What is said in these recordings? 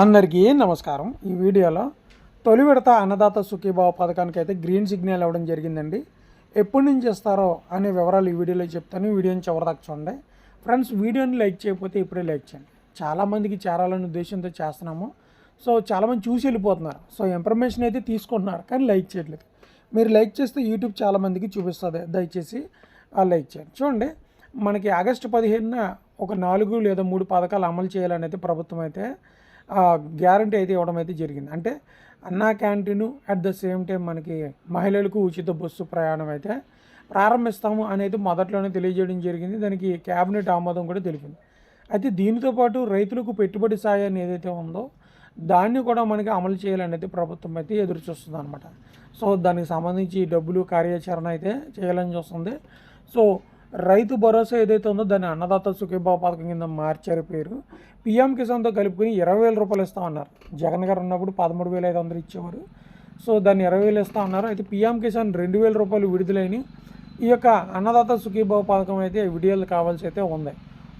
అందరికీ నమస్కారం. ఈ వీడియోలో తొలి విడత అన్నదాత సుఖీభావ పథకానికి అయితే గ్రీన్ సిగ్నల్ ఇవ్వడం జరిగిందండి. ఎప్పటి నుంచి ఇస్తారో అనే వివరాలు ఈ వీడియోలో చెప్తాను. ఈ వీడియోని చివరిదాకా చూడండి. ఫ్రెండ్స్, వీడియోని లైక్ చేయకపోతే ఇప్పుడే లైక్ చేయండి. చాలామందికి చేరాలనే ఉద్దేశంతో చేస్తున్నాము. సో చాలామంది చూసి వెళ్ళిపోతున్నారు. సో ఇన్ఫర్మేషన్ అయితే తీసుకుంటున్నారు కానీ లైక్ చేయట్లేదు. మీరు లైక్ చేస్తే యూట్యూబ్ చాలామందికి చూపిస్తుంది. దయచేసి లైక్ చేయండి. చూడండి, మనకి ఆగస్టు 15న ఒక 4 లేదా 3 పథకాలు అమలు చేయాలనేది ప్రభుత్వం అయితే గ్యారంటీ అయితే ఇవ్వడం అయితే జరిగింది. అంటే అన్నా canteen at the same time మనకి మహిళలకు ఉచిత బస్సు ప్రయాణం అయితే ప్రారంభిస్తాము అనేది మొదట్లోనే తెలియజేయడం జరిగింది. దానికి క్యాబినెట్ ఆమోదం కూడా తెలిపింది. అయితే దీనితో పాటు రైతులకు పెట్టుబడి సాయాన్ని ఏదైతే ఉందో దాన్ని కూడా మనకి అమలు చేయాలనేది ప్రభుత్వం అయితే ఎదురు చూస్తుంది అనమాట. సో దానికి సంబంధించి డబ్బులు కార్యాచరణ అయితే చేయాలని చూస్తుంది. సో రైతు భరోసా ఏదైతే ఉందో దాన్ని అన్నదాత సుఖీభావ పథకం కింద మార్చారు పేరు. పీఎం కిసాన్తో కలుపుకొని 20,000 రూపాయలు ఇస్తామన్నారు. జగన్ గారు ఉన్నప్పుడు 13,500 ఇచ్చేవారు. సో దాన్ని 20,000 ఇస్తా ఉన్నారు. అయితే పీఎం కిసాన్ 2,000 రూపాయలు విడుదలైన ఈ యొక్క అన్నదాత సుఖీభావ పథకం అయితే విడుదల కావాల్సి అయితే ఉంది.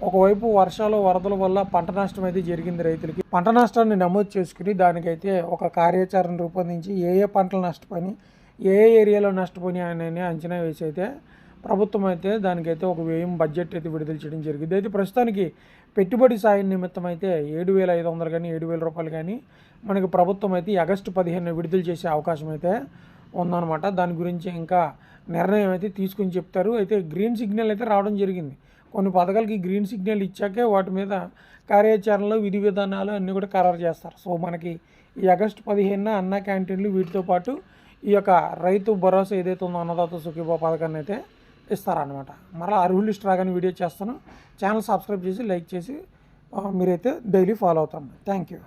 ఒకవైపు వర్షాలు వరదల వల్ల పంట నష్టం అయితే జరిగింది. రైతులకి పంట నష్టాన్ని నమోదు చేసుకుని దానికైతే ఒక కార్యాచరణ రూపొందించి ఏ పంటలు నష్టపోయి ఏ ఏరియాలో నష్టపోయి అని అంచనా వేసి అయితే ప్రభుత్వం అయితే దానికైతే ఒక వ్యయం బడ్జెట్ అయితే విడుదల చేయడం జరిగింది. అయితే ప్రస్తుతానికి పెట్టుబడి సాయం నిమిత్తం అయితే 7,500 కానీ 7,000 రూపాయలు కానీ మనకి ప్రభుత్వం అయితే ఆగస్టు 15న విడుదల చేసే అవకాశం అయితే ఉందన్నమాట. దాని గురించి ఇంకా నిర్ణయం అయితే తీసుకుని చెప్తారు. అయితే గ్రీన్ సిగ్నల్ అయితే రావడం జరిగింది. కొన్ని పథకాలకి గ్రీన్ సిగ్నల్ ఇచ్చాకే వాటి మీద కార్యాచరణలు విధి విధానాలు అన్నీ కూడా ఖరారు చేస్తారు. సో మనకి ఈ ఆగస్టు 15న అన్నా క్యాంటీన్లు వీటితో పాటు ఈ యొక్క రైతు భరోసా ఏదైతే ఉందో అన్నదాత సుఖీభావ పథకాన్ని అయితే ఇస్తారనమాట. మరలా అర్హుల లిస్ట్ రాగానే వీడియో చేస్తాను. ఛానల్ సబ్స్క్రైబ్ చేసి లైక్ చేసి మీరైతే డైలీ ఫాలో అవుతాను. Thank you.